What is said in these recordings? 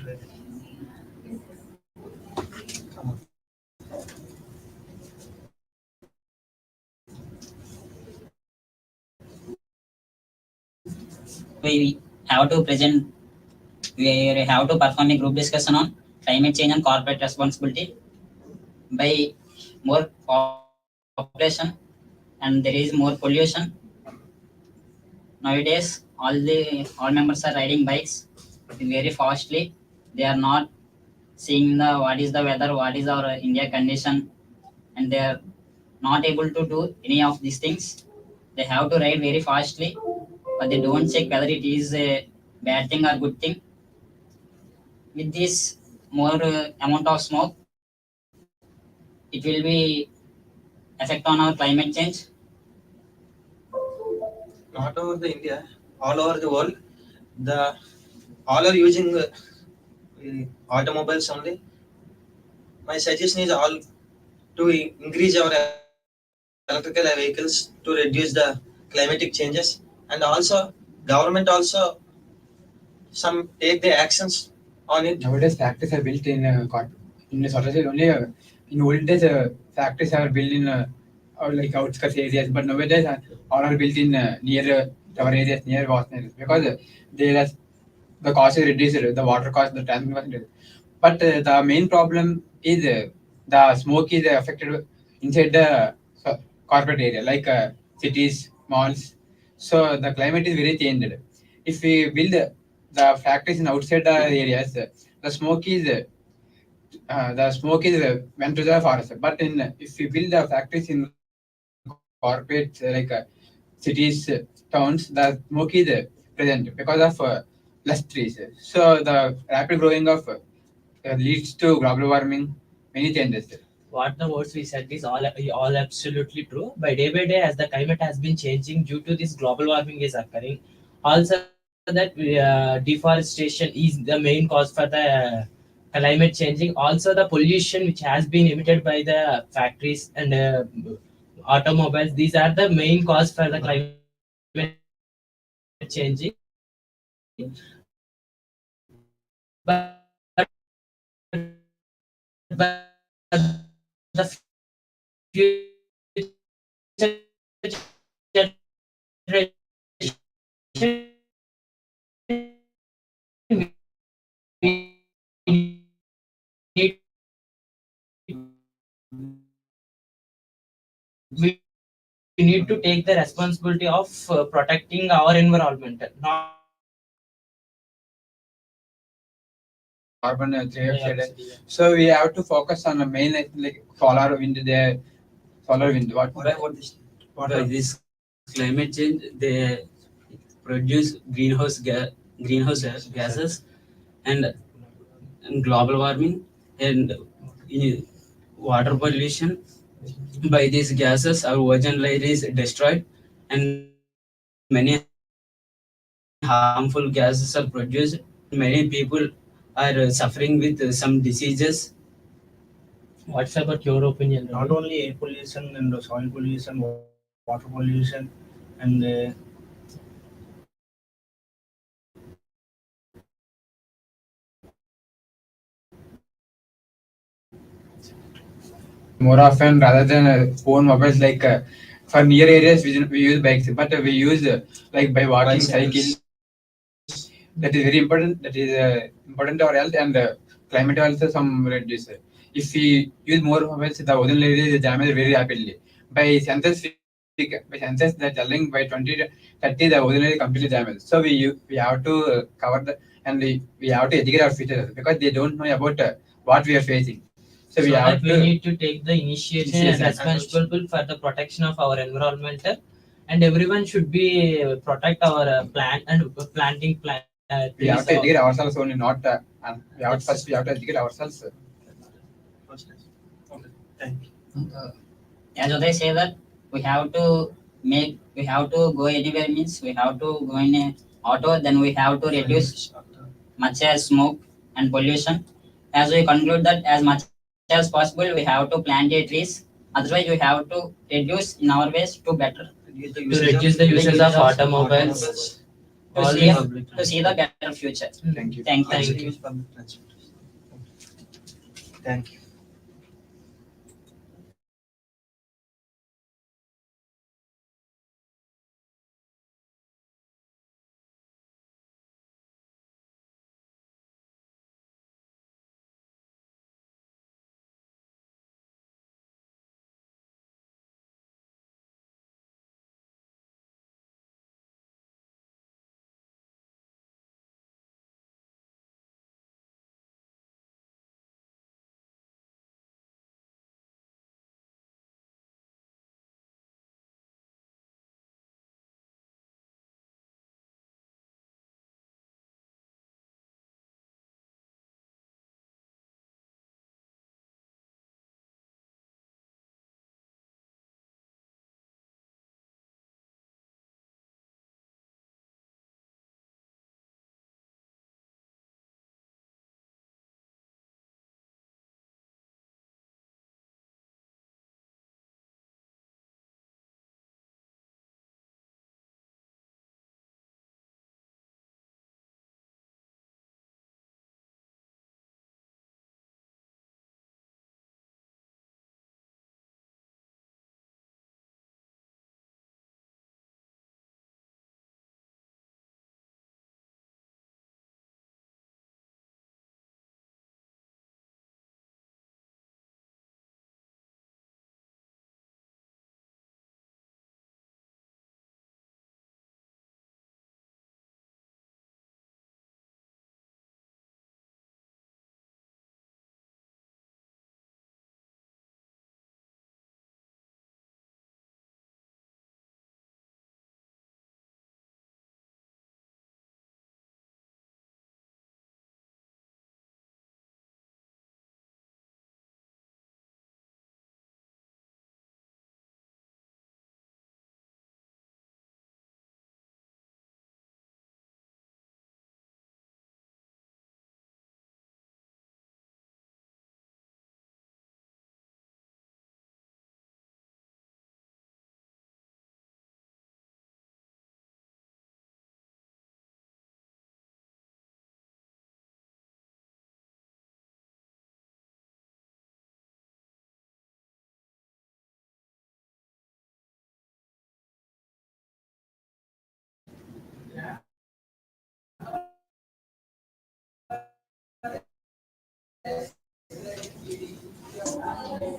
We have to present. We have to perform a group discussion on climate change and corporate responsibility by more population and there is more pollution. Nowadays, all members are riding bikes very fastly. They are not seeing the what is the weather, what is our India condition, and they are not able to do any of these things. They have to ride very fastly, but they don't check whether it is a bad thing or good thing. With this more amount of smoke, it will be effect on our climate change. Not over the India, all over the world, the all are using automobiles only. My suggestion is all to increase our electrical vehicles to reduce the climatic changes, and also government also some take the actions on it. Nowadays, factories are built in Solar only. In old days, factories are built in like outskirts areas, but nowadays all are built in near our areas, near Boston areas, because the cost is reduced, the water cost, the transport cost is reduced. But the main problem is the smoke is affected inside the corporate area, like cities, malls. So the climate is very changed. If we build the factories in outside the areas, the smoke is went to the forest. But if we build the factories in corporate cities, towns, the smoke is present because of less trees. So the rapid growing of leads to global warming, many changes. What the words we said is all absolutely true. By day, as the climate has been changing due to this global warming is occurring. Also, that deforestation is the main cause for the climate changing. Also, the pollution which has been emitted by the factories and automobiles. These are the main cause for the climate changing. But the future generation we need to take the responsibility of protecting our environment, not Carbon dioxide. So we have to focus on the main like solar wind. The solar wind. What this climate change? They produce greenhouse gases and global warming and water pollution. By these gases, our ozone layer is destroyed, and many harmful gases are produced. Many people are suffering with some diseases. What's about your opinion? Not only air pollution and soil pollution, water pollution, and more often rather than phone mobiles, for near areas we use bikes, but we use like by walking, cycle. That is very important. That is important to our health and climate also some reduce. If we use more mobiles, the ozone layer is damaged very rapidly. By census, the telling by 2030 the ozone layer is completely damaged. So we have to cover the and we have to educate our future because they don't know about what we are facing. So we need to take the initiative and responsible for the protection of our environment, and everyone should be protect our plant and planting plant. We have to educate ourselves only, not we have to educate ourselves. Okay, thank you. As they say that we have to go anywhere means we have to go in a auto, then we have to reduce much as smoke and pollution. As we conclude that as much as possible we have to plant a trees, otherwise we have to reduce in our ways to better to reduce the usage of automobiles. to Always see, public to see the better future. Thank you. Thank Also you. use public transport. Thank you.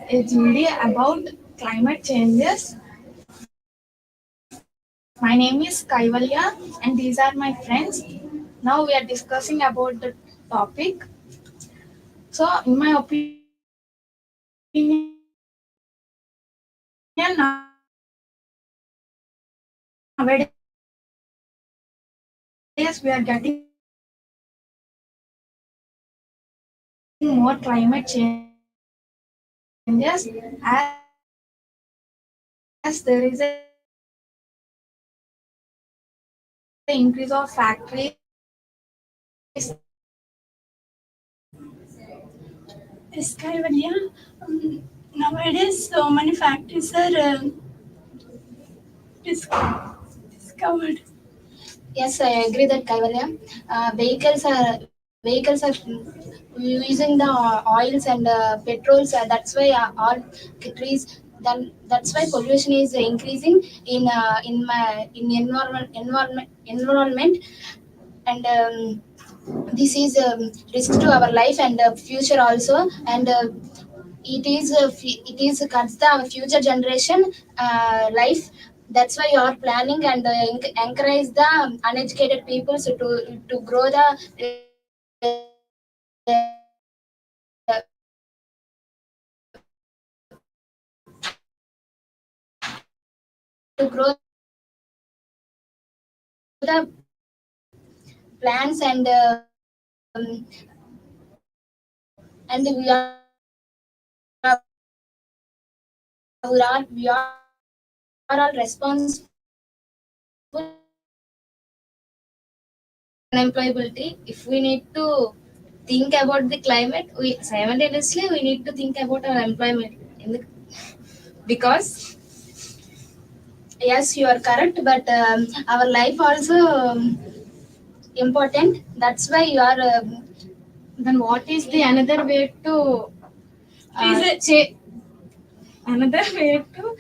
It's really about climate changes. My name is Kaivalya and these are my friends. Now we are discussing about the topic. So in my opinion nowadays we are getting more climate changes as there is a increase of factories. Yes, Kaivalya. Nowadays, so many factories are discovered. Yes, I agree that Kaivalya. Vehicles are using the oils and petrols. That's why all trees. Then that's why pollution is increasing in environment and this is risk to our life and future also and it is cuts the our future generation life. That's why you are planning and encourage the uneducated people so to grow the to grow the plants and we are all responsible unemployability. If we need to think about the climate, we simultaneously we need to think about our employment because yes, you are correct, but our life also important. That's why you are. Then what is the another way to another way to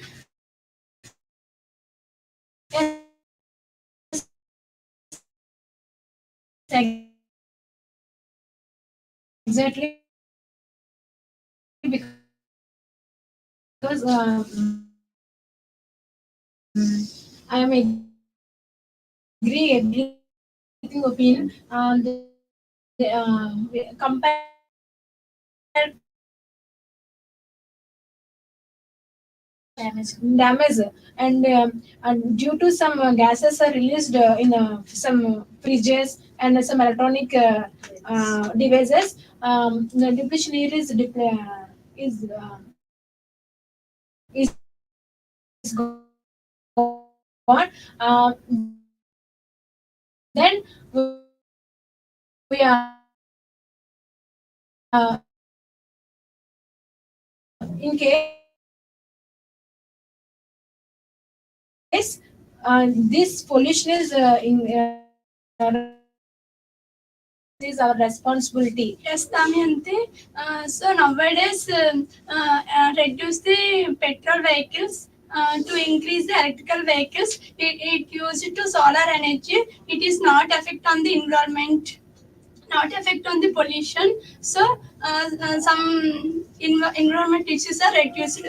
exactly because I am agree with your opinion. Compare damage and due to some gases are released in some fridges and some electronic devices. The depletion here is gone. Then we are in case this pollution is is our responsibility. Yes, Damayanti. So nowadays, reduce the petrol vehicles to increase the electrical vehicles. It used to solar energy. It is not affect on the environment, not affect on the pollution. So some environment issues are reduced.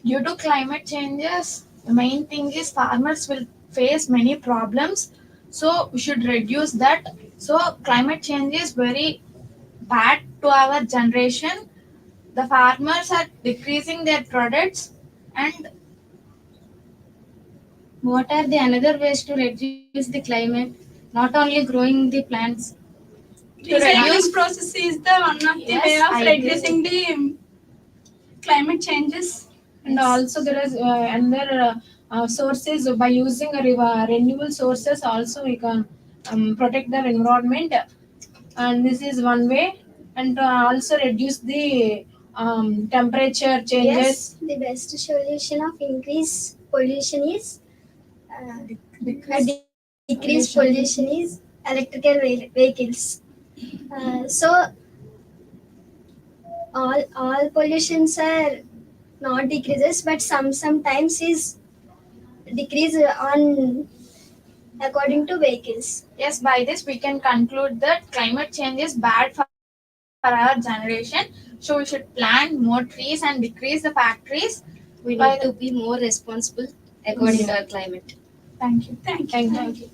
Due to climate changes, the main thing is farmers will face many problems. So we should reduce that. So climate change is very bad to our generation. The farmers are decreasing their products. And What are the another ways to reduce the climate? Not only growing the plants. Recycling process is the one of the Yes, way of I agree. reducing the climate changes. And also there is another sources by using a renewable sources also we can protect the environment, and this is one way, and also reduce the temperature changes. Yes, the best solution of increase pollution is decrease pollution is electrical vehicles. So all pollutions are not decreases, but sometimes is decrease on according to vehicles. Yes, by this we can conclude that climate change is bad for our generation, so we should plant more trees and decrease the factories. We By need to be more responsible according to our climate. Thank you. Thank you. Thank you.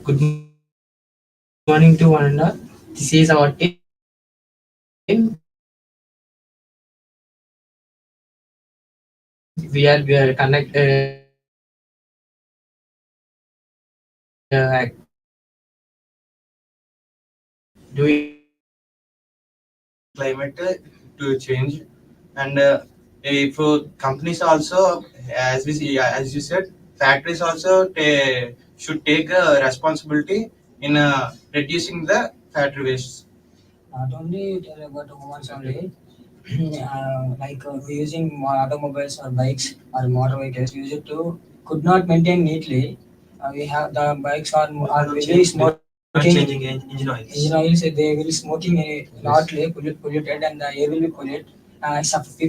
morning to one and all. This is our team. We are doing climate to change, and if companies also, as we see, as you said, factories also should take responsibility in reducing the factory wastes. Not only tell about humans only, we using automobiles or bikes or motor vehicles used to could not maintain neatly. We have the bikes are really smoking. Changing engine oils. Engine oils they will smoking largely polluted and the air will be polluted.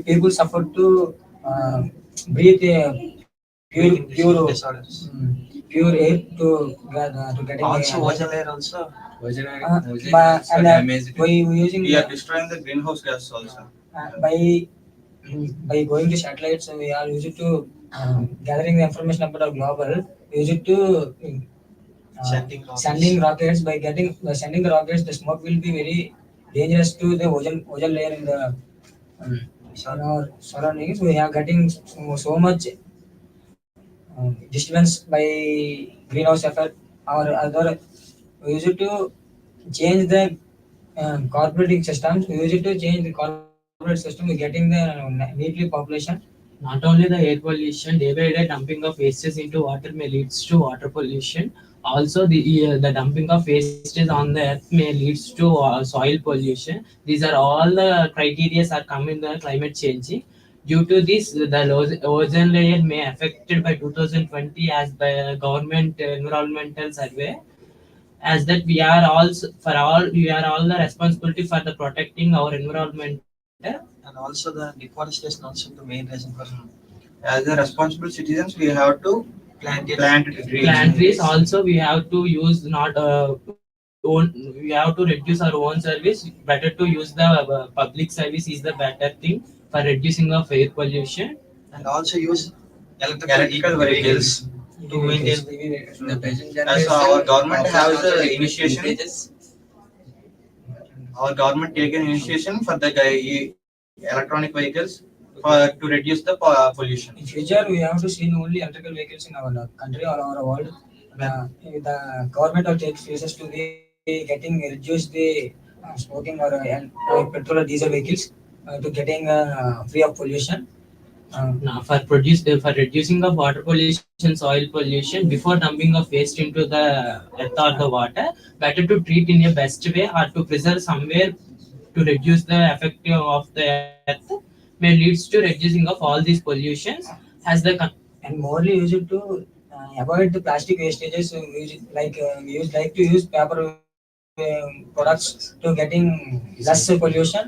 People suffer to breathe Disorders. pure air to getting Also, ozone layer also. by using We are destroying the greenhouse gas also. by by going to satellites we are used to gathering the information about our global we used to sending rockets by sending the rockets the smoke will be very dangerous to the ozone layer in the in our surroundings we are getting so much disturbance by greenhouse effect or other we used to change the corporate systems we used to change the corporate system we getting the neatly population. not only the air pollution, day by day dumping of wastes into water may leads to water pollution. Also, the dumping of wastes on the earth may leads to soil pollution. These are all the criteria are come in the climate changing. Due to this, the ozone layer may affected by 2020 as by government environmental survey. As that we are all the responsibility for the protecting our environment. And also the deforestation also the main reason for As a responsible citizens, we have to plant trees. Plant trees also we have to use not we have to reduce our own service. Better to use the public service is the better thing for reducing of air pollution. and also use Electrical vehicles. to maintain The present As generation, our government offers has also the different initiation. advantages. Our government taken initiation for the electronic vehicles for to reduce the pollution. In future, we have to see only electrical vehicles in our country or our world. The government will take measures to be getting reduce the smoking or petrol or diesel vehicles to getting free of pollution. Now, for reducing of water pollution, soil pollution, before dumping of waste into the earth or the water, better to treat in a best way or to preserve somewhere to reduce the effect of the earth may leads to reducing of all these pollutions. As the And morely used to avoid the plastic wastages. We use like to use paper products to getting less pollution.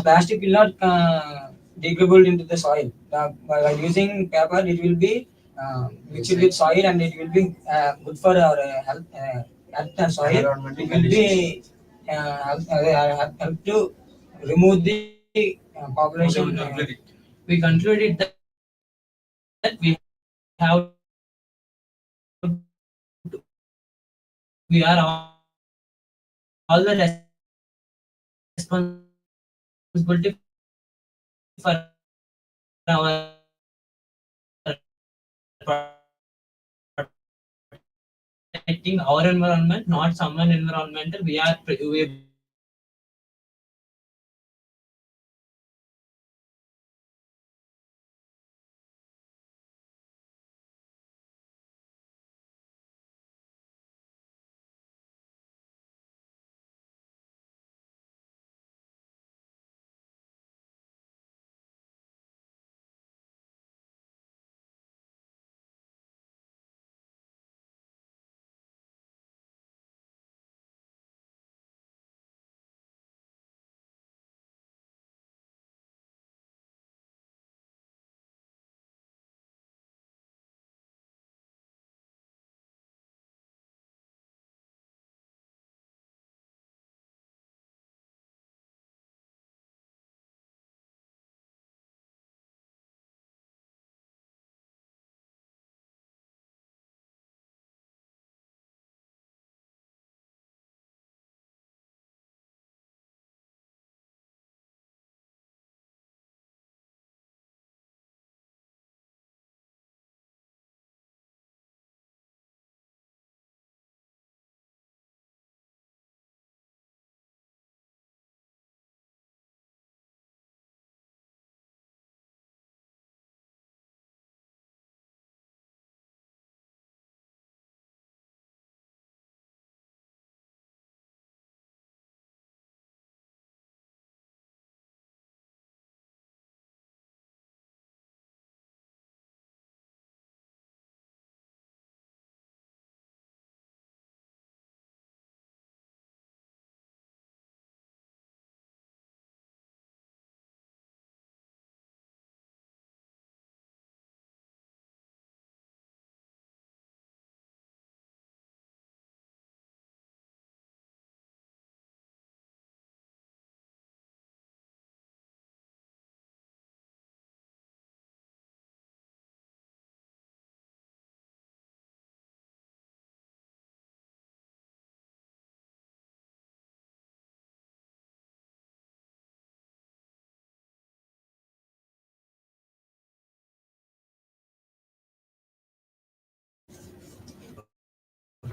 Plastic will not degrade into the soil. By using paper, it will be mixed with soil and it will be good for our health and soil. It will be help to remove the population. we concluded that we have we are all the responsibility for our protecting our environment, not someone environmental. We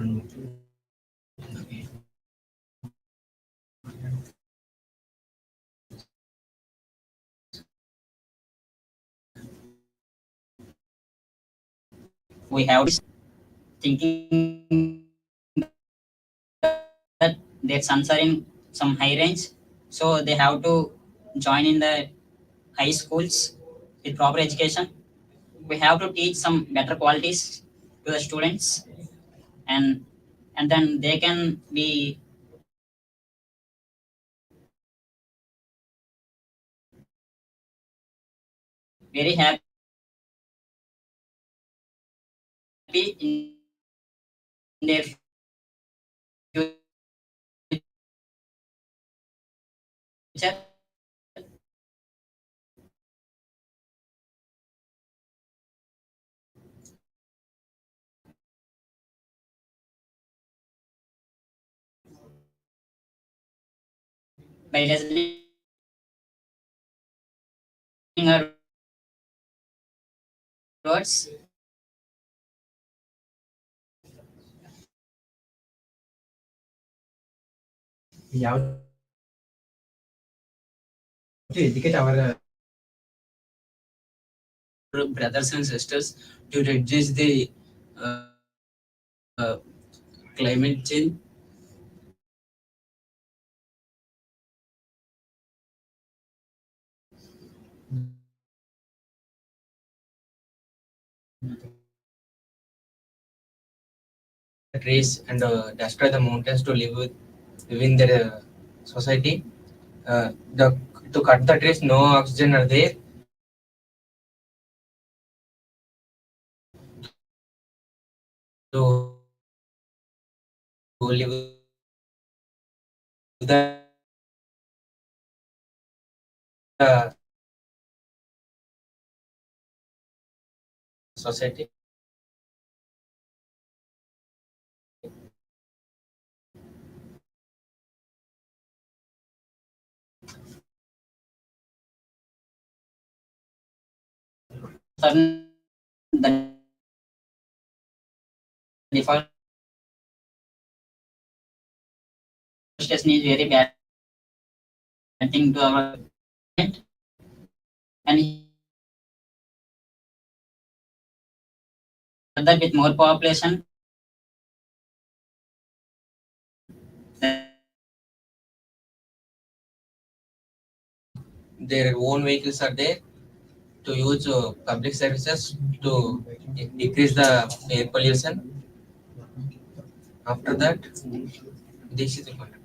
We have thinking that their sons are in some high range, so they have to join in the high schools with proper education. We have to teach some better qualities to the students, and then they can be very happy in their future. By listening our words, We have to educate our brothers and sisters to reduce the climate change. Trees and destroy the mountains to live in their society. To cut the trees, no oxygen are there. To live the society. turn the deforestation is very bad thing to our planet. And that with more population, Their own vehicles are there to use public services to decrease the air pollution. After that, this is the point.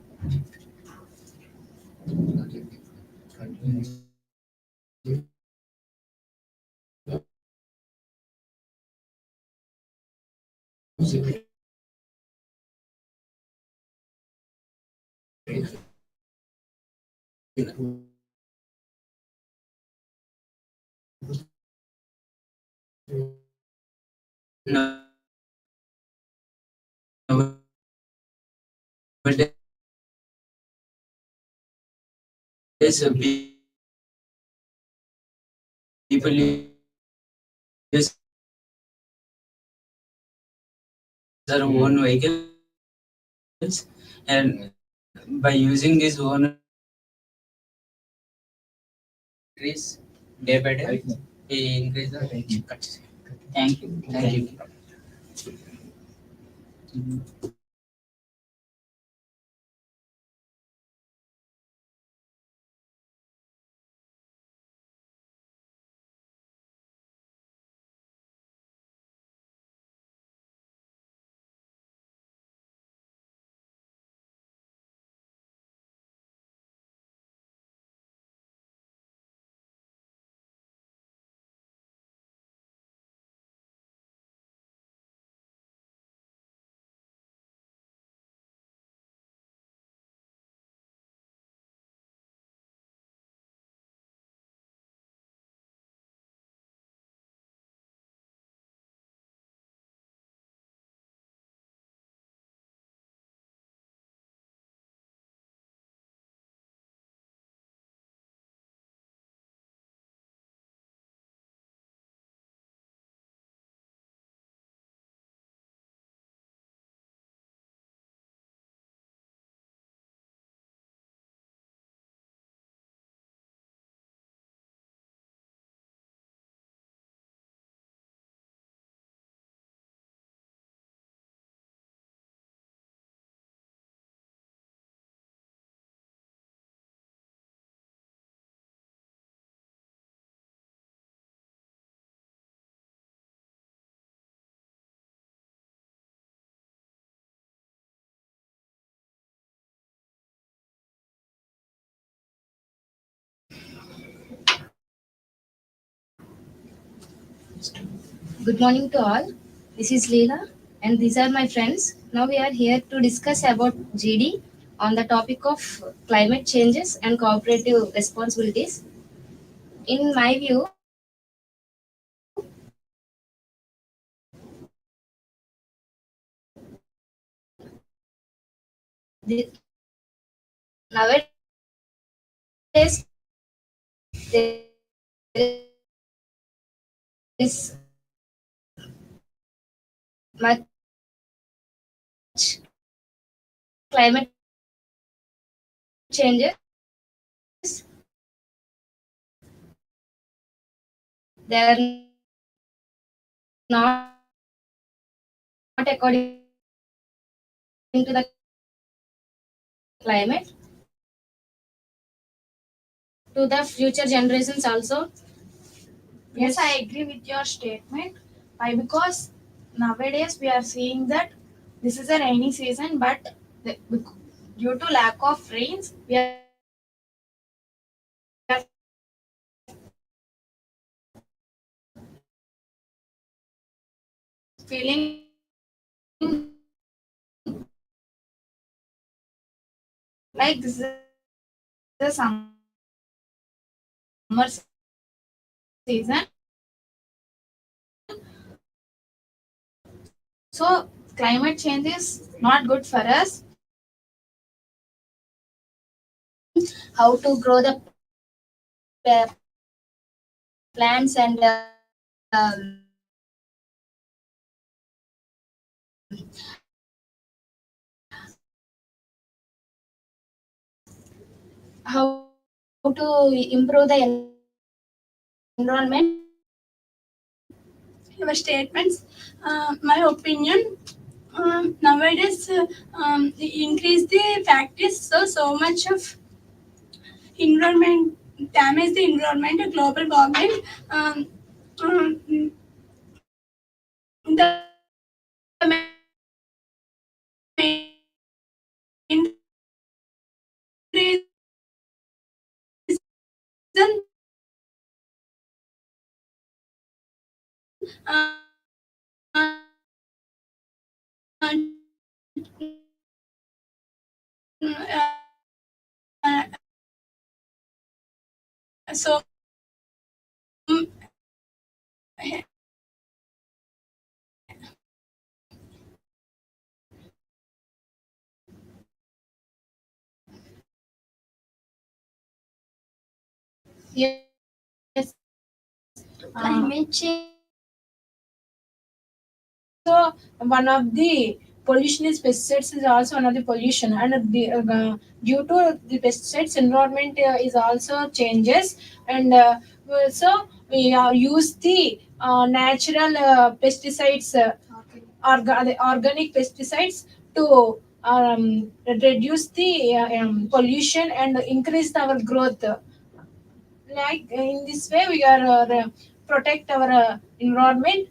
Nowadays, people use their own vehicles, and by using this own trees day by day, we increase the thank you. Thank you. Good morning to all. This is Leela and these are my friends. Now we are here to discuss about GD on the topic of climate changes and cooperative responsibilities. In my view, nowadays there is much climate changes. They are not according to the climate to the future generations also. Yes, I agree with your statement. Why? Because nowadays we are seeing that this is a rainy season, but due to lack of rains, we are feeling like this is the summer season. So climate change is not good for us. How to grow the plants and how to improve the environment. Your statements, my opinion, nowadays increase the factories, so much of environment damage the environment, global warming. Um, the main reason, uh, uh, so Yes, climate change. So one of the pollution is pesticides is also one of the pollution, and due to the pesticides, environment is also changes, and so we use the natural pesticides, the organic pesticides to reduce the pollution and increase our growth. Like in this way, we are protect our environment.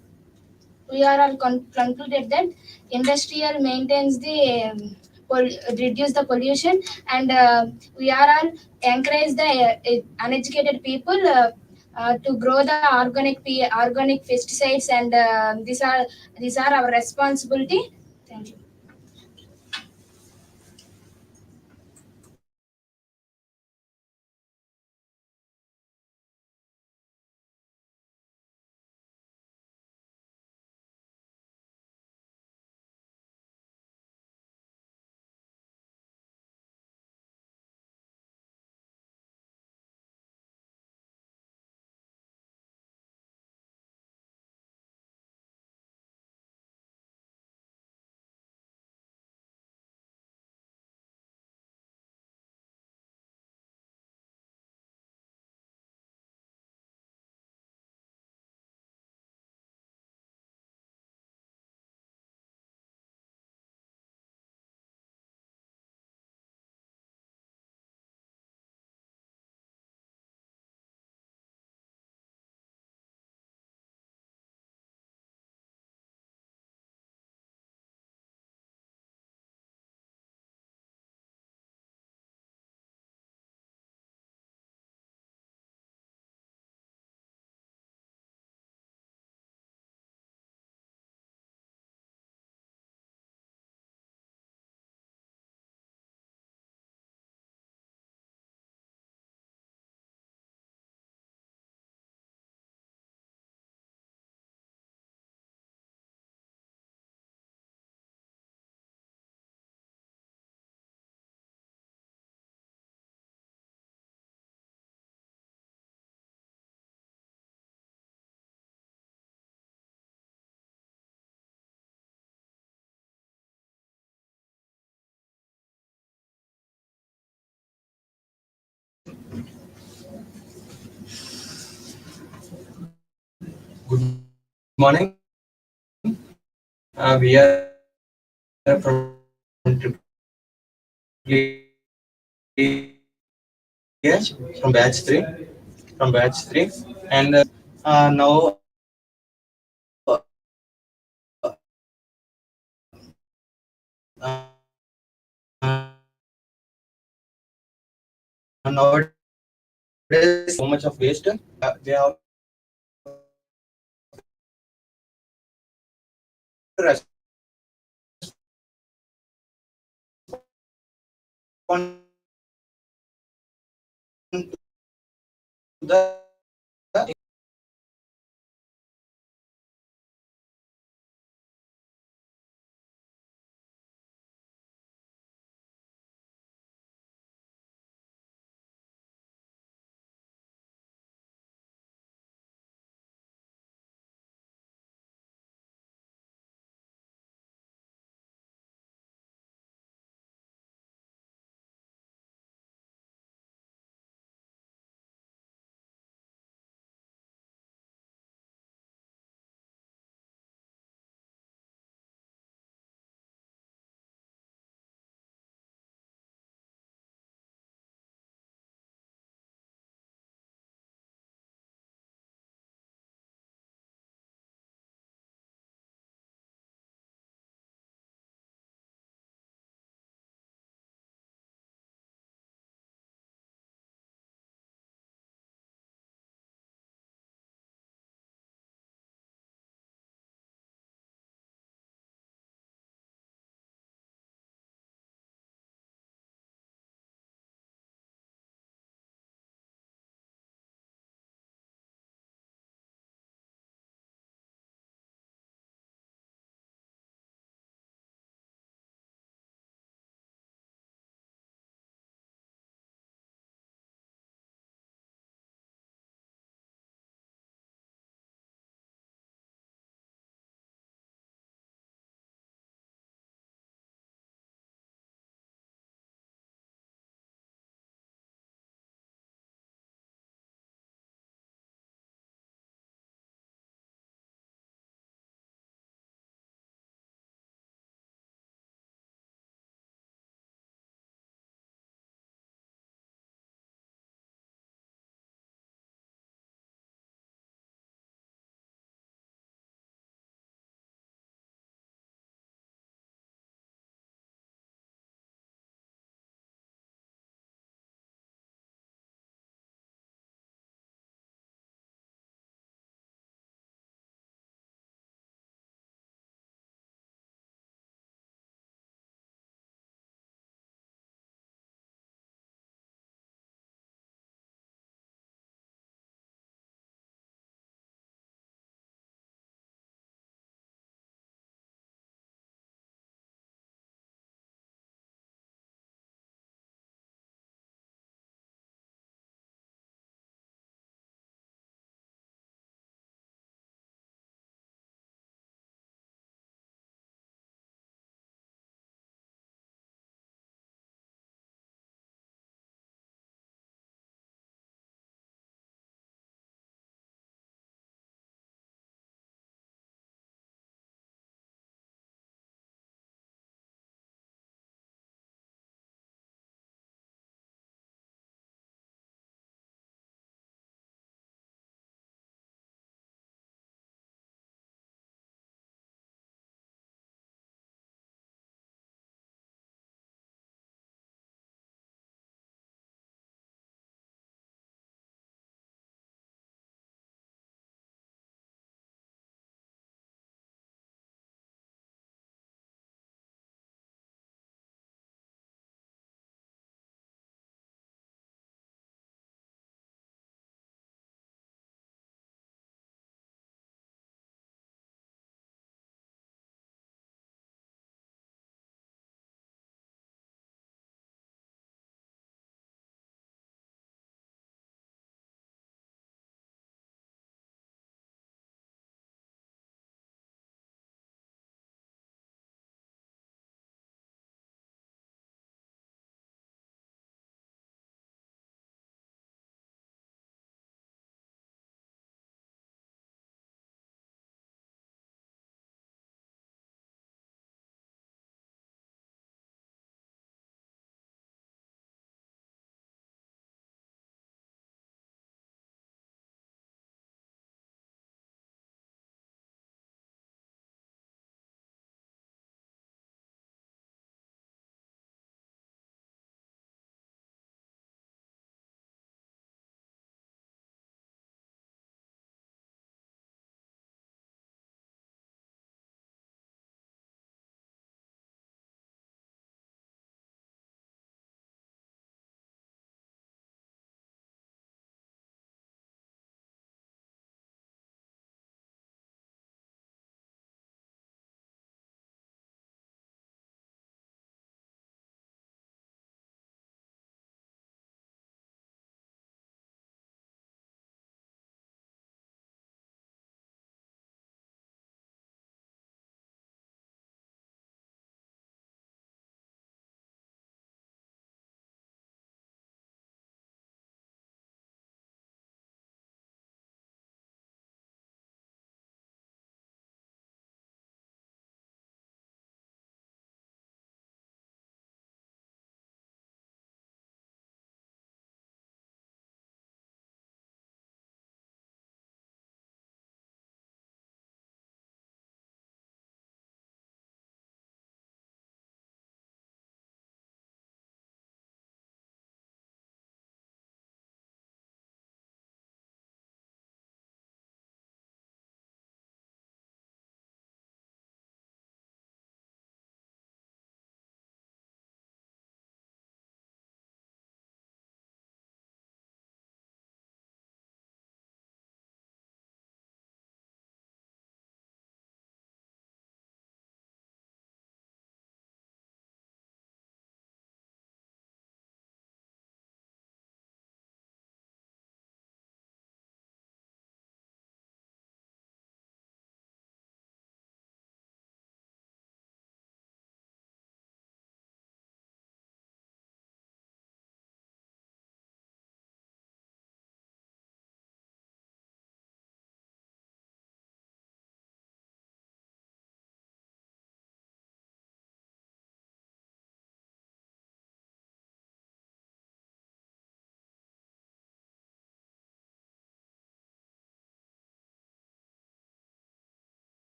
We are all concluded that industrial maintains the reduce the pollution and we are all encourage the uneducated people to grow the organic pesticides and these are our responsibility. Thank you. morning. We are from from batch 3, and now nowadays so much of waste. They have respond to the